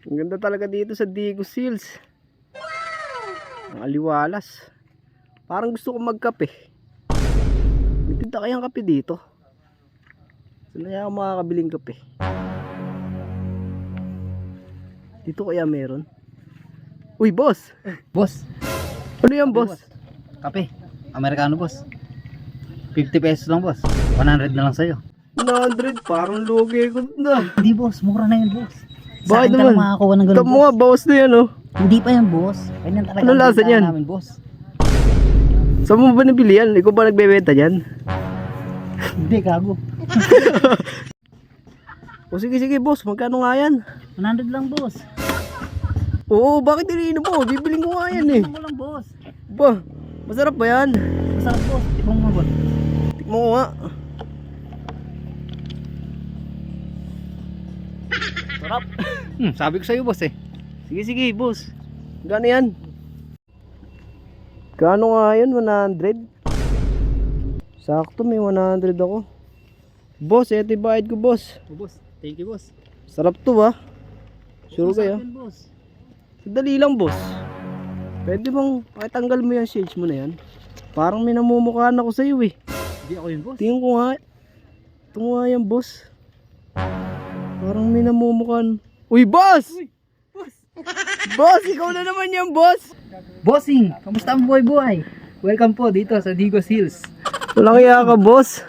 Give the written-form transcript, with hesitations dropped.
Ang ganda talaga dito sa Digos Hills. Ang aliwalas. Parang gusto ko magkape. May tinda kayang kape dito. Saan kaya ako makakabiling kape? Dito kaya meron? Uy, boss! Boss, Ano yan, boss? kape. Amerikano, boss. 50 pesos lang, boss. 100 na lang sa'yo. 100, parang lugi ko na. Hindi, boss. Mura na yun, boss. Sa Bakit akin ka naman? lang makakakuha ng ganun, Tama boss. nga, bawas na yan, oh. Hindi pa yan, boss. Ganyan talaga Ano ang lasa bentahan niyan? namin, boss. Saan mo ba nabili yan? Ikaw ba nagbebenta dyan? Hindi, gago. O sige, sige, boss. Magkano nga yan? 100 lang, boss. Oo, bakit iniinom mo? Bibiling ko nga yan, eh. Ano mo lang, boss. Ba, masarap ba yan? Masarap, boss. Ibang mo, boss. Tikmo ko nga. Sarap. Sabi ko sa'yo, boss, eh. Sige, sige, boss. Gano yan? Kano nga yan? 100? Sakto, may 100 ako. Boss, eto yung bayad ko, boss. Oh, boss. Thank you, boss. Sarap to, ha? Sure kayo? Yan, boss. Dali lang, boss. Pwede bang pakitanggal mo yung shades mo na yan? Parang may namumukhaan ako sa'yo, eh. Hindi ako yun, boss. Tingin ko nga. Ito nga yan, boss. Parang may namumukhaan. Uy, boss! Uy, boss. Boss, ikaw na naman yan, boss! Bossing, kamusta ang buhay-buhay? Welcome po dito sa Digos Hills. Walang iya ka, boss.